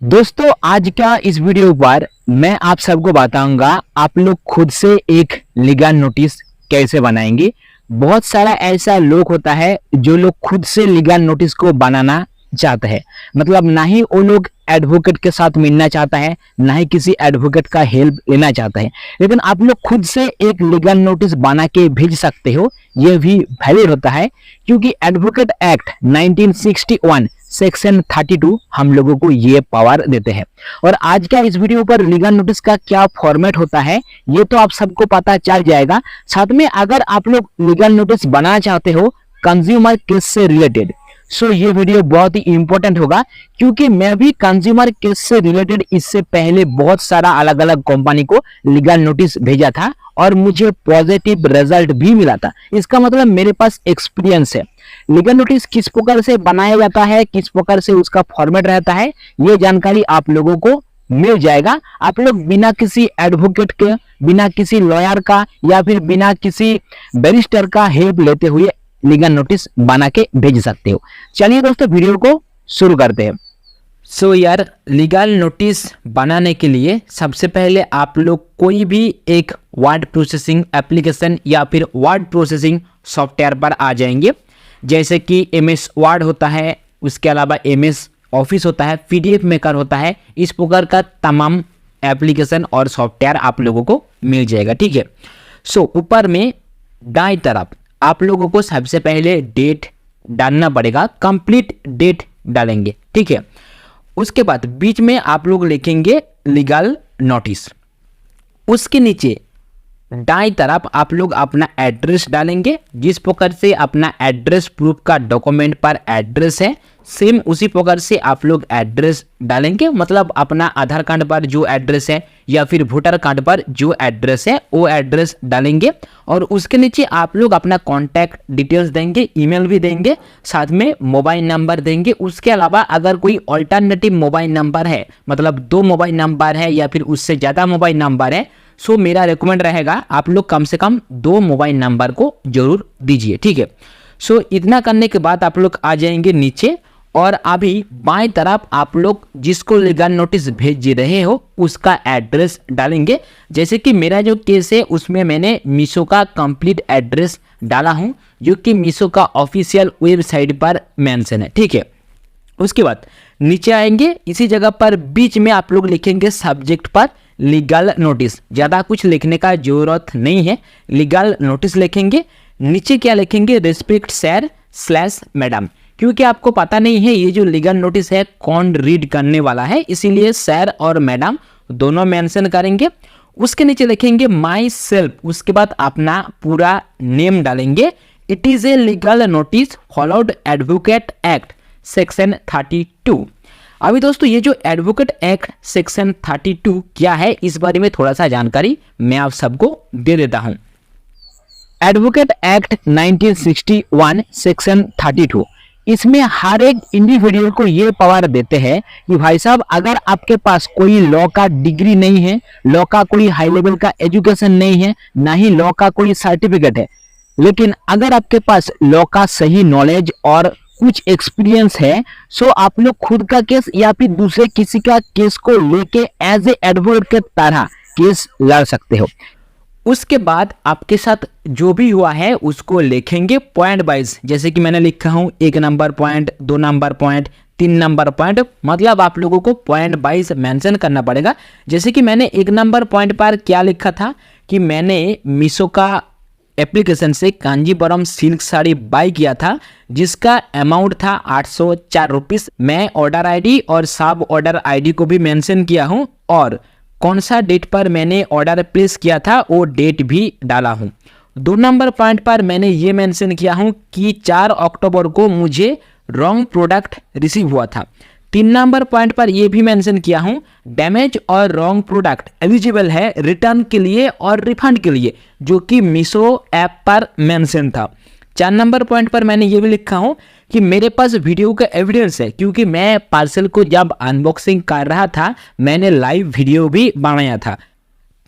दोस्तों आज का इस वीडियो पर मैं आप सबको बताऊंगा आप लोग खुद से एक लीगल नोटिस कैसे बनाएंगे। बहुत सारा ऐसा लोग होता है जो लोग खुद से लीगल नोटिस को बनाना चाहते हैं, मतलब ना ही वो लोग एडवोकेट के साथ मिलना चाहता है, ना ही किसी एडवोकेट का हेल्प लेना चाहता है, लेकिन आप लोग खुद से एक लीगल नोटिस बना के भेज सकते हो। ये भी वैलिड होता है क्योंकि एडवोकेट एक्ट 1961 सेक्शन 32 हम लोगों को ये पावर देते हैं। और आज का इस वीडियो पर लीगल नोटिस का क्या फॉर्मेट होता है ये तो आप सबको पता चल जाएगा। साथ में अगर आप लोग लीगल नोटिस बनाना चाहते हो कंज्यूमर केस से रिलेटेड, सो ये वीडियो बहुत ही इंपॉर्टेंट होगा क्योंकि मैं भी कंज्यूमर केस से रिलेटेड इससे पहले बहुत सारा अलग अलग कंपनी को लीगल नोटिस भेजा था और मुझे पॉजिटिव रिजल्ट भी मिला था। इसका मतलब मेरे पास एक्सपीरियंस है। लीगल नोटिस किस प्रकार से बनाया जाता है, किस प्रकार से उसका फॉर्मेट रहता है, ये जानकारी आप लोगों को मिल जाएगा। आप लोग बिना किसी एडवोकेट के, बिना किसी लॉयर का या फिर बिना किसी बैरिस्टर का हेल्प लेते हुए लीगल नोटिस बना के भेज सकते हो। चलिए दोस्तों वीडियो को शुरू करते हैं। सो यार लीगल नोटिस बनाने के लिए सबसे पहले आप लोग कोई भी एक वर्ड प्रोसेसिंग एप्लीकेशन या फिर वर्ड प्रोसेसिंग सॉफ्टवेयर पर आ जाएंगे, जैसे कि MS वर्ड होता है, उसके अलावा MS ऑफिस होता है, PDF मेकर होता है। इस प्रकार का तमाम एप्लीकेशन और सॉफ्टवेयर आप लोगों को मिल जाएगा, ठीक है। सो ऊपर में दाएं तरफ आप लोगों को सबसे पहले डेट डालना पड़ेगा, कंप्लीट डेट डालेंगे, ठीक है। उसके बाद बीच में आप लोग लिखेंगे लीगल नोटिस। उसके नीचे दाईं तरफ आप लोग अपना एड्रेस डालेंगे, जिस प्रकार से अपना एड्रेस प्रूफ का डॉक्यूमेंट पर एड्रेस है सेम उसी प्रकार से आप लोग एड्रेस डालेंगे, मतलब अपना आधार कार्ड पर जो एड्रेस है या फिर वोटर कार्ड पर जो एड्रेस है वो एड्रेस डालेंगे। और उसके नीचे आप लोग अपना कॉन्टैक्ट डिटेल्स देंगे, ईमेल भी देंगे, साथ में मोबाइल नंबर देंगे। उसके अलावा अगर कोई ऑल्टरनेटिव मोबाइल नंबर है, मतलब 2 मोबाइल नंबर है या फिर उससे ज़्यादा मोबाइल नंबर है, सो मेरा रेकमेंड रहेगा आप लोग कम से कम 2 मोबाइल नंबर को जरूर दीजिए, ठीक है। सो इतना करने के बाद आप लोग आ जाएंगे नीचे और अभी बाएं तरफ आप लोग जिसको लीगल नोटिस भेज रहे हो उसका एड्रेस डालेंगे। जैसे कि मेरा जो केस है उसमें मैंने मीशो का कंप्लीट एड्रेस डाला हूं, जो कि मीशो का ऑफिशियल वेबसाइट पर मेंशन है, ठीक है। उसके बाद नीचे आएंगे, इसी जगह पर बीच में आप लोग लिखेंगे सब्जेक्ट पर लीगल नोटिस। ज़्यादा कुछ लिखने का जरूरत नहीं है, लीगल नोटिस लिखेंगे। नीचे क्या लिखेंगे, रिस्पेक्ट सर स्लैश मैडम, क्योंकि आपको पता नहीं है ये जो लीगल नोटिस है कौन रीड करने वाला है, इसीलिए सर और मैडम दोनों मेंशन करेंगे। उसके नीचे लिखेंगे माई सेल्फ, उसके बाद अपना पूरा नेम डालेंगे। It is a legal notice followed advocate act section 32। अभी दोस्तों ये जो एडवोकेट एक्ट सेक्शन 32 क्या है इस बारे में थोड़ा सा जानकारी मैं आप सबको दे देता हूं। एडवोकेट एक्ट 1961 सेक्शन 32 इसमें हर एक इंडिविजुअल को ये पावर देते हैं कि भाई साहब अगर आपके पास कोई लॉ का डिग्री नहीं है, लॉ का कोई हाई लेवल का एजुकेशन नहीं है, ना ही लॉ का कोई सर्टिफिकेट है, लेकिन अगर आपके पास लॉ का सही नॉलेज और कुछ एक्सपीरियंस है, सो आप लोग खुद का केस या फिर दूसरे किसी का केस को लेके एज ए एडवोकेट के तरह केस लड़ सकते हो। उसके बाद आपके साथ जो भी हुआ है उसको लिखेंगे पॉइंट वाइज, जैसे कि मैंने लिखा हूं 1 number point, 2 number point, 3 number point, मतलब आप लोगों को पॉइंट वाइज मेंशन करना पड़ेगा। जैसे कि मैंने 1 नंबर पॉइंट पर क्या लिखा था कि मैंने मीशो का एप्लीकेशन से कांजीवरम सिल्क साड़ी बाई किया था, जिसका अमाउंट था 804 रुपीज़। मैं ऑर्डर आईडी और सब ऑर्डर आईडी को भी मेंशन किया हूं और कौन सा डेट पर मैंने ऑर्डर प्लेस किया था वो डेट भी डाला हूं। 2 नंबर पॉइंट पर मैंने ये मेंशन किया हूं कि 4 अक्टूबर को मुझे रॉन्ग प्रोडक्ट रिसीव हुआ था। 3 नंबर पॉइंट पर यह भी मेंशन किया हूं डैमेज और रॉन्ग प्रोडक्ट एलिजिबल है रिटर्न के लिए और रिफंड के लिए, जो कि मीशो ऐप पर मेंशन था। 4 नंबर पॉइंट पर मैंने ये भी लिखा हूं कि मेरे पास वीडियो का एविडेंस है, क्योंकि मैं पार्सल को जब अनबॉक्सिंग कर रहा था मैंने लाइव वीडियो भी बनाया था।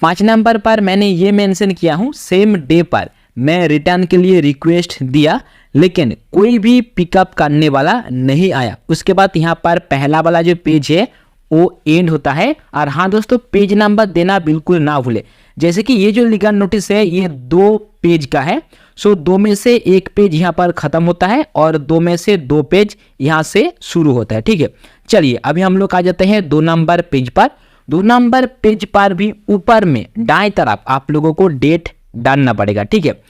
5 नंबर पर मैंने ये मेंशन किया हूं सेम डे पर मैं रिटर्न के लिए रिक्वेस्ट दिया, लेकिन कोई भी पिकअप करने वाला नहीं आया। उसके बाद यहाँ पर पहला वाला जो पेज है वो एंड होता है। और हाँ दोस्तों, पेज नंबर देना बिल्कुल ना भूले। जैसे कि ये जो लीगल नोटिस है ये 2 पेज का है। सो 2 में से 1 पेज यहाँ पर खत्म होता है और 2 में से 2 पेज यहाँ से शुरू होता है। ठीक है, चलिए अभी हम लोग आ जाते हैं 2 नंबर पेज पर। 2 नंबर पेज पर भी ऊपर में दाएं तरफ आप लोगों को डेट डालना पड़ेगा। ठीक है,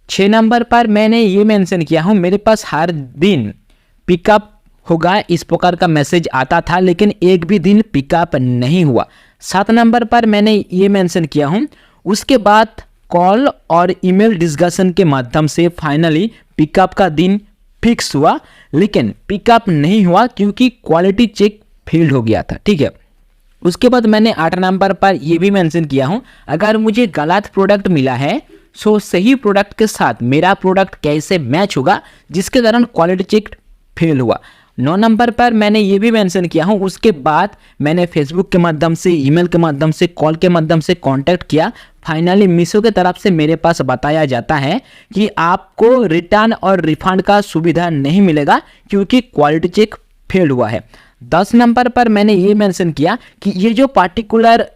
6 नंबर पर मैंने ये मेंशन किया हूँ, मेरे पास हर दिन पिकअप होगा इस प्रकार का मैसेज आता था, लेकिन एक भी दिन पिकअप नहीं हुआ। 7 नंबर पर मैंने ये मेंशन किया हूँ, उसके बाद कॉल और ईमेल डिस्कशन के माध्यम से फाइनली पिकअप का दिन फिक्स हुआ, लेकिन पिकअप नहीं हुआ क्योंकि क्वालिटी चेक फेल्ड हो गया था। ठीक है, उसके बाद मैंने 8 नंबर पर यह भी मेंशन किया हूं, अगर मुझे गलत प्रोडक्ट मिला है सो सही प्रोडक्ट के साथ मेरा प्रोडक्ट कैसे मैच होगा, जिसके दौरान क्वालिटी चेक फेल हुआ। 9 नंबर पर मैंने ये भी मेंशन किया हूं, उसके बाद मैंने फेसबुक के माध्यम से, ईमेल के माध्यम से, कॉल के माध्यम से कांटेक्ट किया। फाइनली मीशो के तरफ से मेरे पास बताया जाता है कि आपको रिटर्न और रिफंड का सुविधा नहीं मिलेगा क्योंकि क्वालिटी चेक फेल हुआ है। 10 नंबर पर मैंने ये मेंशन किया कि ये जो पार्टिकुलर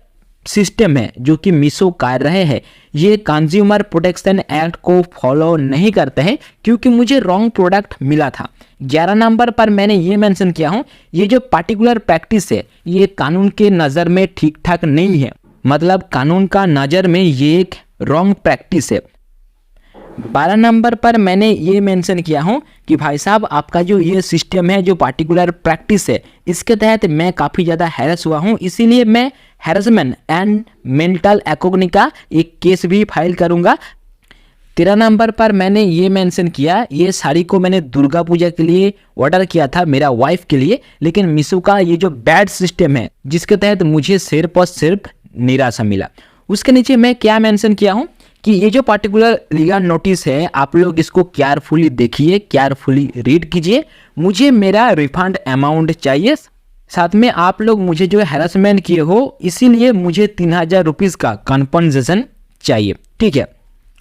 सिस्टम है जो कि मीशो कर रहे हैं, ये कंज्यूमर प्रोटेक्शन एक्ट को फॉलो नहीं करते हैं क्योंकि मुझे रॉन्ग प्रोडक्ट मिला था। 11 नंबर पर मैंने ये मेंशन किया हूँ, ये जो पार्टिकुलर प्रैक्टिस है ये कानून के नज़र में ठीक ठाक नहीं है, मतलब कानून का नज़र में ये एक रॉन्ग प्रैक्टिस है। 12 नंबर पर मैंने ये मेंशन किया हूँ कि भाई साहब आपका जो ये सिस्टम है, जो पार्टिकुलर प्रैक्टिस है, इसके तहत मैं काफ़ी ज़्यादा हैरेस हुआ हूँ, इसीलिए मैं हैरेसमेंट एंड मेंटल एकोगनी का एक केस भी फाइल करूँगा। 13 नंबर पर मैंने ये मेंशन किया, ये साड़ी को मैंने दुर्गा पूजा के लिए ऑर्डर किया था मेरा वाइफ के लिए, लेकिन मीशो का ये जो बैड सिस्टम है जिसके तहत मुझे सिर्फ और सिर्फ निराशा मिला। उसके नीचे मैं क्या मेंशन किया हूँ कि ये जो पार्टिकुलर लीगल नोटिस है आप लोग इसको केयरफुली देखिए, केयरफुली रीड कीजिए, मुझे मेरा रिफंड अमाउंट चाहिए। साथ में आप लोग मुझे जो हैरेसमेंट किए हो इसीलिए मुझे 3000 रुपीज़ का कंपनसेशन चाहिए। ठीक है,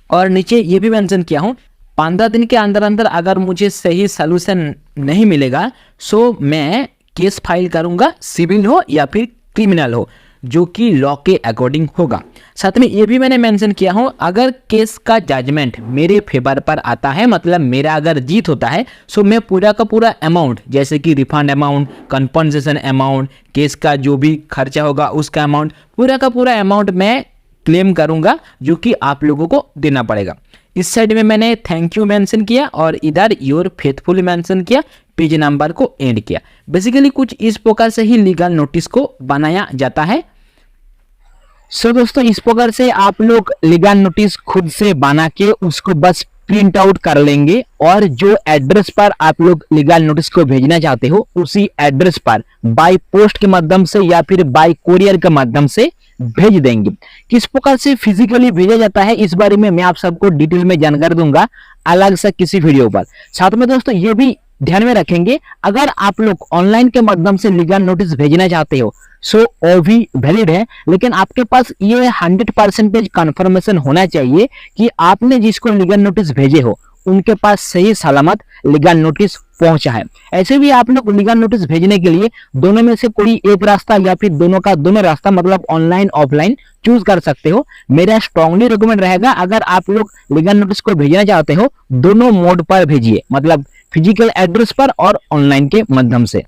और नीचे ये भी मेंशन किया हूँ 15 दिन के अंदर अंदर अगर मुझे सही सलूशन नहीं मिलेगा सो मैं केस फाइल करूँगा, सिविल हो या फिर क्रिमिनल हो, जो कि लॉ के अकॉर्डिंग होगा। साथ में ये भी मैंने मेंशन किया हूँ, अगर केस का जजमेंट मेरे फेवर पर आता है, मतलब मेरा अगर जीत होता है, सो मैं पूरा का पूरा अमाउंट जैसे कि refund amount, compensation amount, case का जो भी खर्चा होगा उसका अमाउंट, पूरा का पूरा अमाउंट मैं क्लेम करूंगा जो कि आप लोगों को देना पड़ेगा। इस साइड में मैंने थैंक यू मेंशन किया और इधर योर फेथफुली मेंशन किया, पेज नंबर को एंड किया। बेसिकली कुछ इस प्रकार से ही लीगल नोटिस को बनाया जाता है। सो दोस्तों, इस प्रकार से आप लोग लीगल नोटिस खुद से बना के उसको बस प्रिंट आउट कर लेंगे और जो एड्रेस पर आप लोग लीगल नोटिस को भेजना चाहते हो उसी एड्रेस पर बाय पोस्ट के माध्यम से या फिर बाय कोरियर के माध्यम से भेज देंगे। किस प्रकार से फिजिकली भेजा जाता है इस बारे में मैं आप सबको डिटेल में जानकारी दूंगा अलग से किसी वीडियो पर। साथ में दोस्तों ये भी ध्यान में रखेंगे, अगर आप लोग ऑनलाइन के माध्यम से लीगल नोटिस भेजना चाहते हो सो वो भी वैलिड है, लेकिन आपके पास ये 100% कंफर्मेशन होना चाहिए कि आपने जिसको लीगल नोटिस भेजे हो उनके पास सही सलामत लीगल नोटिस पहुंचा है। ऐसे भी आप लोग लीगल नोटिस भेजने के लिए दोनों में से कोई एक रास्ता या फिर दोनों का दोनों रास्ता, मतलब ऑनलाइन ऑफलाइन चूज कर सकते हो। मेरा स्ट्रांगली रिकमेंड रहेगा, अगर आप लोग लीगल नोटिस को भेजना चाहते हो दोनों मोड पर भेजिए, मतलब फिजिकल एड्रेस पर और ऑनलाइन के माध्यम से।